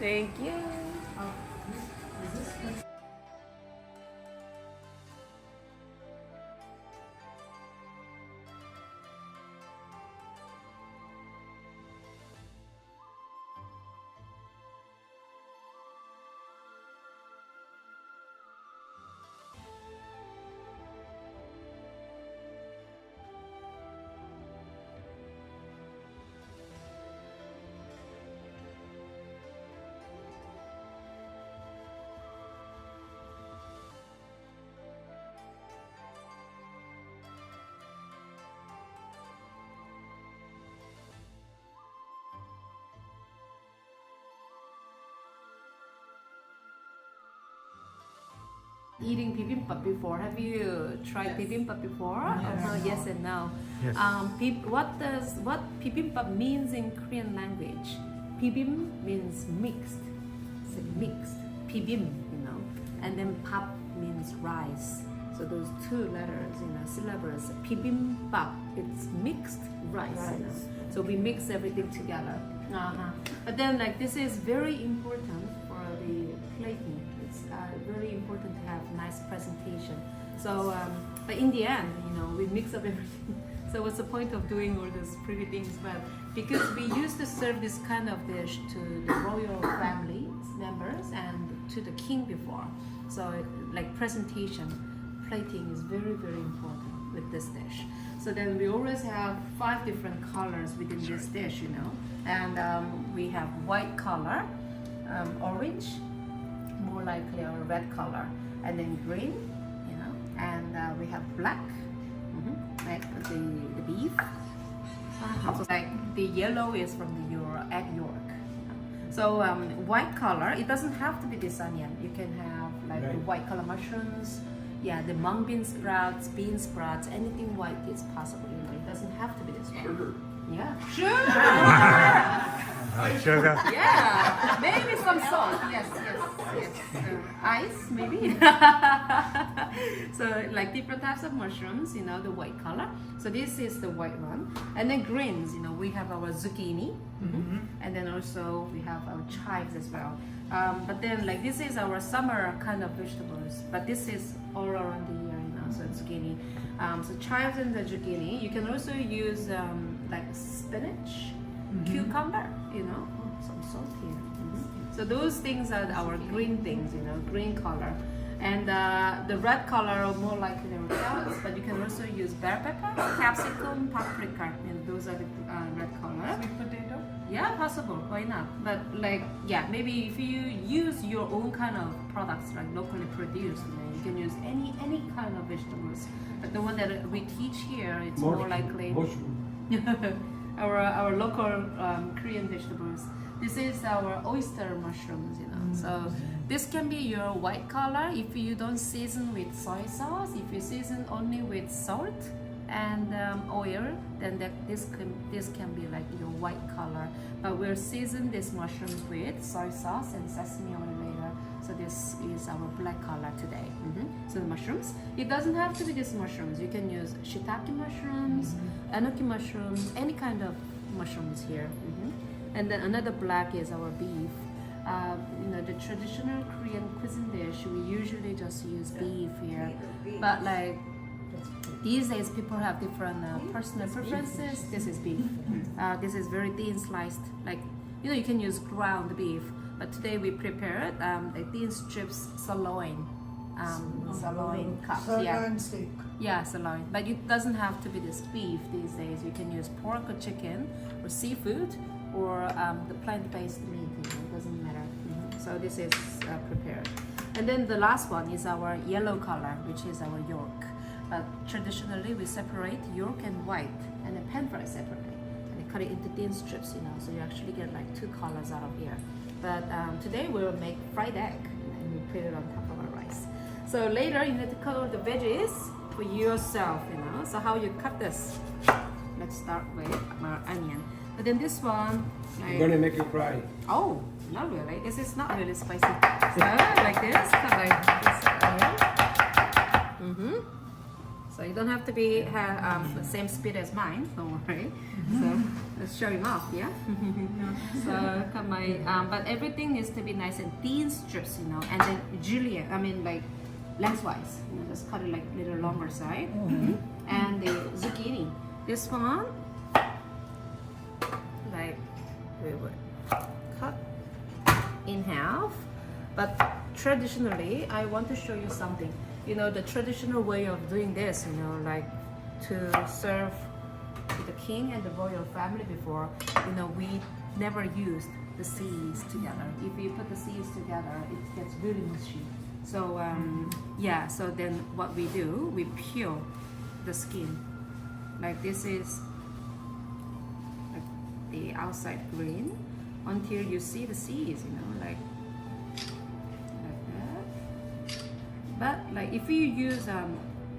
Thank you. Eating bibimbap before? Have you tried bibimbap before? Yes and no. Yes. What bibimbap means in Korean language? Bibim means mixed. It's like mixed. Bibim, and then pap means rice. So those two letters, syllables. Bibimbap, it's mixed rice. So we mix everything together. But then, this is very important for the plating. It's very important to have nice presentation. So, but in the end, we mix up everything. So what's the point of doing all those pretty things? But because we used to serve this kind of dish to the royal family members and to the king before. So presentation, plating is very, very important with this dish. So then we always have 5 different colors within this dish, and we have white color, orange, more likely a red color, and then green, and we have black, like the beef. So the yellow is from the egg yolk. So white color, it doesn't have to be this onion. You can have the white color mushrooms, the mung bean sprouts, anything white is possible. It doesn't have to be this one. Sugar. Yeah, sugar. Sugar. Yeah, maybe some salt. Yes. Ice, maybe. So different types of mushrooms, the white color. So this is the white one. And then greens, we have our zucchini. And then also we have our chives as well. But then this is our summer kind of vegetables. But this is all around the year, so zucchini. So chives and the zucchini. You can also use spinach, cucumber, some salt here. So those things are our green things, green color. And the red color are more likely the carrots, but you can also use bell pepper, capsicum, paprika, and those are the red color. Sweet potato? Yeah, possible. Why not? But maybe if you use your own kind of products, locally produced, you can use any kind of vegetables. But the one that we teach here, it's more likely our local Korean vegetables. This is our oyster mushrooms, So this can be your white color if you don't season with soy sauce. If you season only with salt and oil, then this can be your white color. But we'll season these mushrooms with soy sauce and sesame oil later. So this is our black color today. So the mushrooms, it doesn't have to be these mushrooms. You can use shiitake mushrooms, enoki mushrooms, any kind of mushrooms here. And then another black is our beef. The traditional Korean cuisine dish, we usually just use beef here. But these days, people have different personal preferences. This is beef. This is very thin sliced. You can use ground beef. But today we prepared thin strips sirloin. Sirloin cups. Sirloin steak. Yeah, sirloin. But it doesn't have to be this beef these days. You can use pork or chicken or seafood or the plant-based meat. It doesn't matter. So this is prepared. And then the last one is our yellow color, which is our yolk. But traditionally we separate yolk and white and then pan fry separately. And they cut it into thin strips, so you actually get 2 colors out of here. But today we'll make fried egg and we put it on top of our rice. So later you need to cut all the veggies for yourself, So how you cut this? Let's start with our onion. But then this one, I'm gonna make you cry. oh, not really. This is not really spicy. So like this, cut like this. So you don't have to be have the same speed as mine. Don't worry. So let's show him off. Yeah. So come my but everything needs to be nice and thin strips, you know. And then julienne, I mean like lengthwise. You know, just cut it like little longer side. And the zucchini. This one, like we would cut in half. But traditionally, I want to show you something. You know, the traditional way of doing this, you know, like to serve to the king and the royal family before, you know, we never used the seeds together. If you put the seeds together, it gets really mushy. So, yeah, so then what we do, we peel the skin. Like this is like the outside green until you see the seeds, you know, like but like if you use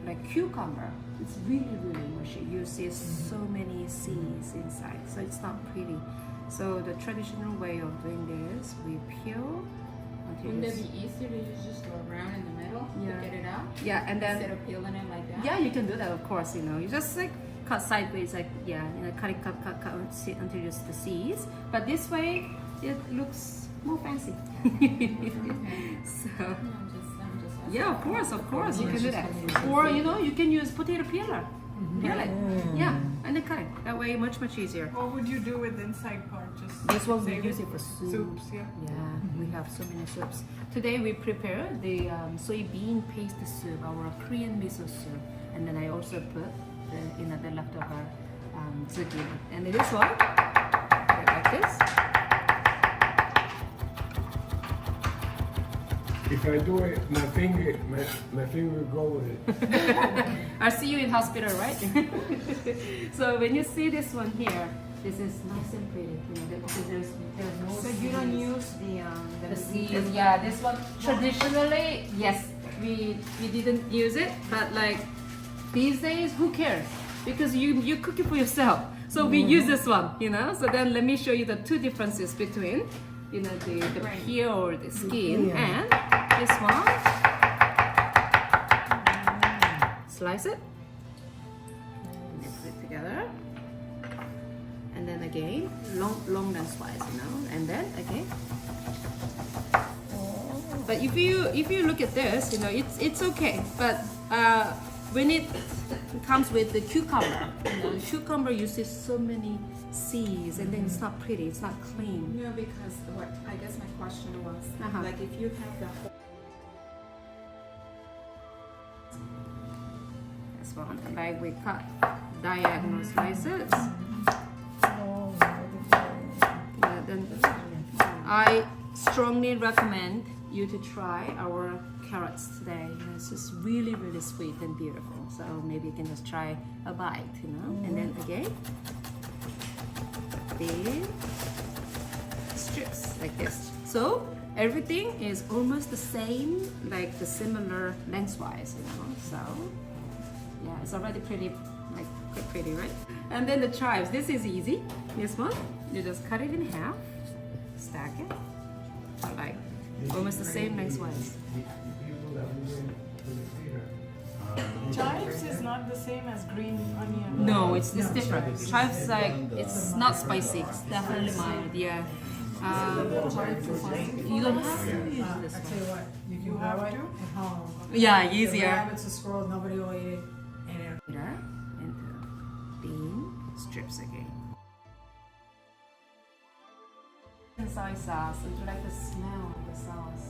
like cucumber, it's really mushy. You see so many seeds inside, so it's not pretty. So the traditional way of doing this, we peel until Wouldn't it be easier to just go around in the middle to get it out? Yeah, and then instead of peeling it like that? yeah, you can do that, of course. You know, you just like cut sideways, like yeah, you know, cut until you see the seeds. But this way, it looks more fancy. So. Yeah, of course, you can do that. Or you know, you can use potato peeler. Peel it. Yeah, and then cut it. That way, much easier. What would you do with the inside part? Just This one we save use it for soup. soups. Yeah. Yeah, we have so many soups. Today we prepare the soybean paste soup, our Korean miso soup, and then I also put the leftover zucchini. And this one, like this. If I do it, my finger will go with it. I'll see you in hospital, right? So when you see this one here, this is nice and pretty. You know, because there's no. So you don't use the seeds. Yeah, this one traditionally, yes, we didn't use it, but like these days, who cares? Because you cook it for yourself. So we use this one, you know. So then let me show you the two differences between, you know, the peel or the skin and this one. Slice it. Mix it together. And then again, long lengthwise, you know, and then again. But if you look at this, you know, it's okay. But when it comes with the cucumber, you know, the cucumber uses so many seeds, and then it's not pretty, it's not clean. No, because what I guess my question was like if you have the whole. This one, like we cut diagonal slices. Then I strongly recommend you to try our carrots today. You know, it's just really sweet and beautiful. So maybe you can just try a bite, you know. And then again, the strips like this. So everything is almost the same, like the similar lengthwise, you know. So yeah, it's already pretty, like quite pretty, right? And then the chives. This is easy. This one, you just cut it in half, stack it, like almost the same lengthwise. chives is not the same as green onion. No, it's different. Chives like it's not spicy. It's definitely mild. Yeah. You don't have to use this I tell you one. what, you can You grow have it to? at home. Yeah, The easier. rabbits, the squirrels, nobody will eat it. And Into bean strips again. Soy sauce. Would you like the smell of the sauce?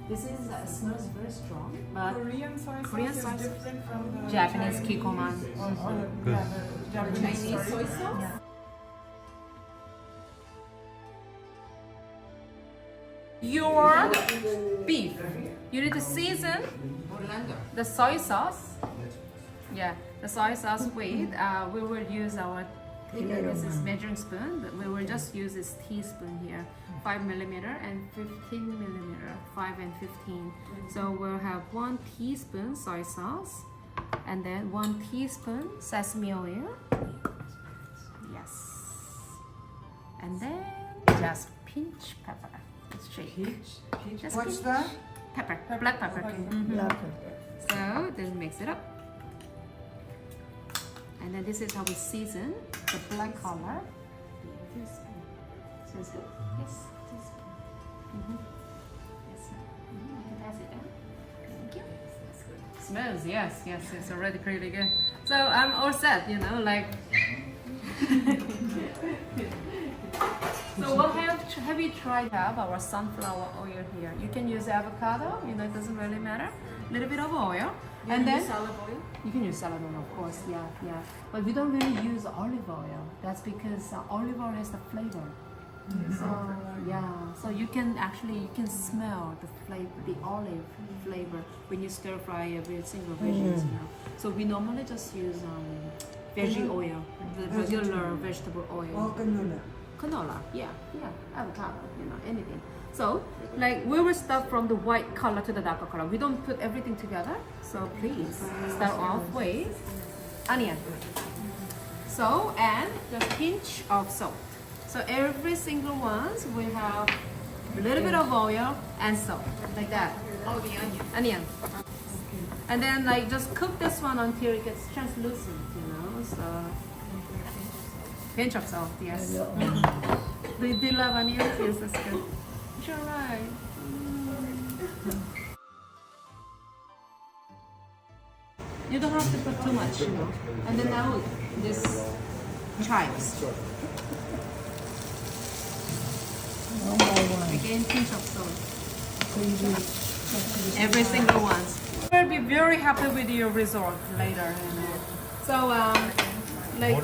This is smells very strong, but Korean soy Korean sauce soy is sauce. different from the Japanese Chinese kikoman. or the Japanese Chinese soy sauce? Your beef. You need to season the soy sauce. Yeah, the soy sauce with. We will use our. This is measuring spoon, but we will just use this teaspoon here, 5 millimeter and 15 millimeter, 5 and 15. So we'll have 1 teaspoon soy sauce, and then 1 teaspoon sesame oil. Yes, and then just pinch pepper. Let's shake. Just what's pinch. that? Pepper, black pepper. Mhm. Black pepper. So then mix it up. And then this is how we season the black color. Smells good? Yes. Yes. You can pass it down. Thank you. Smells, yes, it's already pretty good. So I'm all set, you know, like. So what have you tried our sunflower oil here? You can use avocado, you know, it doesn't really matter. A little bit of oil. And then use olive oil? you can use salad oil, of course, yeah. But we don't really use olive oil. That's because olive oil has the flavor. So yeah, so you can smell the flavor, the olive flavor when you stir fry every single veggies. You know. So we normally just use veggie oil, the regular vegetable oil. Or canola. Canola, yeah, avocado, you know, anything. So, like, we will start from the white color to the darker color. We don't put everything together. So please start off with onion. So, and the pinch of salt. So every single ones we have a little bit of oil and salt, like that. Oh, the onion. Onion. And then like just cook this one until it gets translucent, you know. So pinch of salt, yes. Do you love onions? Yes, that's good. Sure, right. You don't have to put too much, you know. And then now this chives. Again, pinch of salt. Every single one. You'll be very happy with your result later. You know. So, like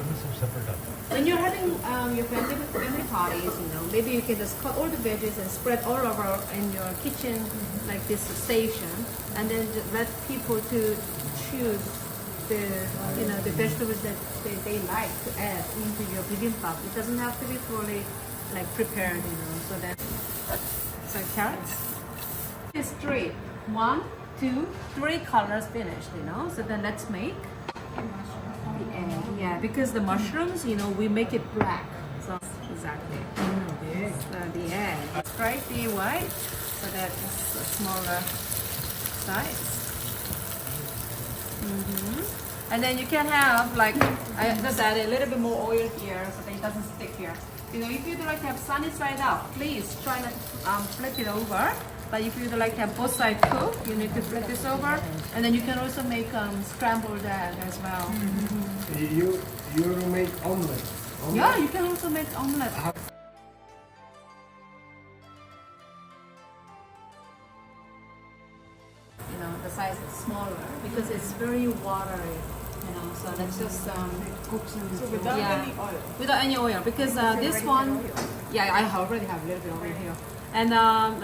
when you're having your family parties, you know, maybe you can just cut all the veggies and spread all over in your kitchen, like this station, and then just let people to choose the the vegetables that they like to add into your bibimbap. It doesn't have to be fully like prepared, you know. So carrots. It's 3. 1, 2, 3 colors finished, you know. So then let's make the egg. Yeah, because the mushrooms, you know, we make it black. So exactly. So the egg. Strike the white so that it's a smaller size. And then you can have like I just added a little bit more oil here so that it doesn't stick here. You know, if you'd like to have sunny side up, please try not flip it over. But if you'd like to have both sides cooked, you need to flip this over. And then you can also make scrambled egg as well. You make omelet. Yeah, you can also make omelette. You know, the size is smaller because it's very watery. You know, so let's just cook some. So without any oil. Without any oil, because this one, yeah, I already have a little bit of oil here. And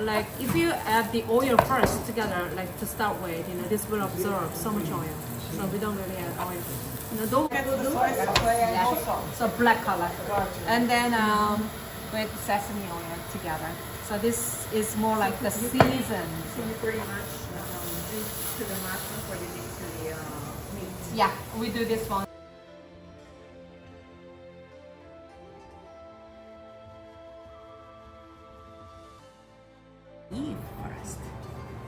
like if you add the oil first together, like to start with, you know, this will absorb so much oil. So we don't really add oil. You know, don't yeah. So black color, and then with sesame oil together. So this is more like the season. So you pretty much do to the mushrooms what you do to the meat. Yeah, we do this one. Eat first.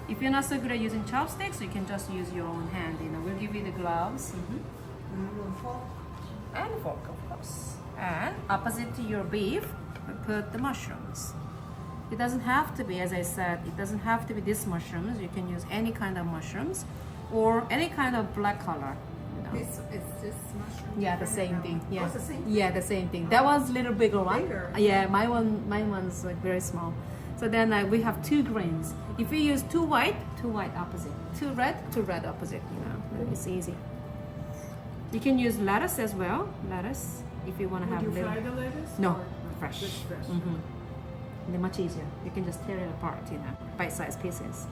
If you're not so good at using chopsticks, you can just use your own hand. You know, we'll give you the gloves. And fork, of course. And opposite to your beef, we put the mushrooms. It doesn't have to be, as I said, it doesn't have to be these mushrooms. You can use any kind of mushrooms or any kind of black color. You know. It's this mushroom. Yeah, the same thing. Yeah, it's the same? Yeah, the same thing. That one's a little bigger one. Bigger? Yeah, my one's like very small. So then we have 2 greens. If you use 2 white opposite. 2 red opposite. You know, it's easy. You can use lettuce as well. Lettuce, if you want to have Would you little. fry the lettuce? No, or fresh. just fresh? They're much easier. You can just tear it apart, you know, bite-sized pieces.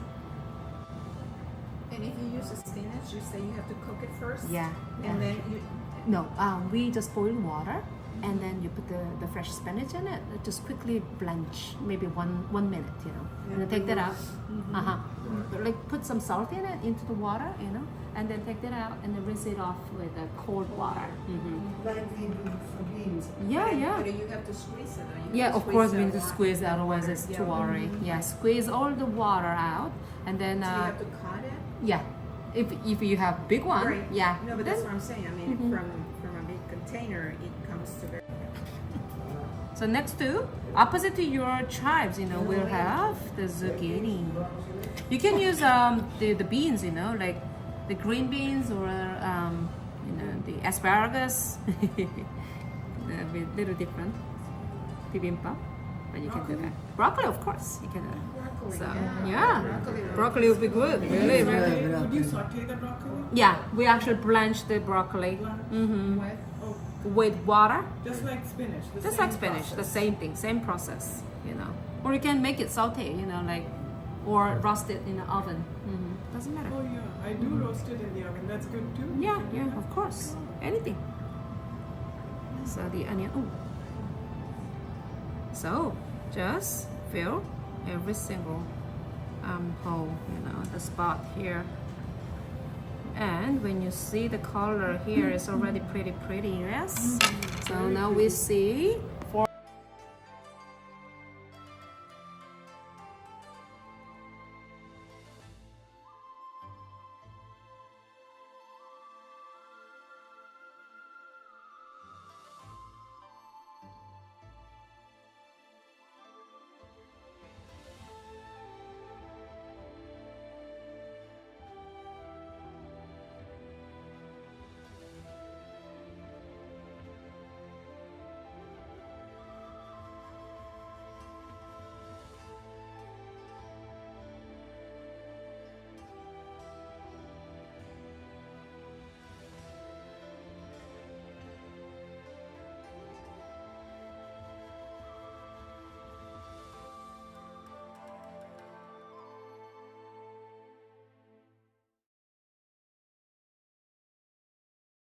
And if you use the spinach, you say you have to cook it first? Yeah. And then you... No, we just boil water and then you put the fresh spinach in it. Just quickly blanch, maybe one minute, you know. And then take that out. Like put some salt in it into the water, you know, and then take that out and then rinse it off with cold water. Like we do for beans. Yeah. But you have to squeeze it. Or you Yeah, have to of course we that need to water. squeeze, otherwise it's too watery. Yeah, squeeze all the water out and then So you have to cut it? yeah, If you have big one, Right. yeah. No, but then- that's what I'm saying. I mean, Mhm. from a big container, it comes to very. So next to, opposite to your chives, we'll have the zucchini. You can use the beans, like the green beans or the asparagus. A bit little different. Bibimbap, but you can do that. Broccoli, of course, you can do that. Broccoli, So yeah. broccoli will be good. Really, really. Would you saute the broccoli? Yeah, we actually blanch the broccoli With Oh, with water. just like spinach. the Just same like spinach, the process. same thing, same process, Or you can make it saute, or roast it in the oven. Doesn't matter. Oh yeah, I do roast it in the oven. That's good too. Yeah, yeah, of course. Anything. So the onion. Ooh. So just fill every single hole, the spot here. And when you see the color here, it's already pretty, yes. So now we see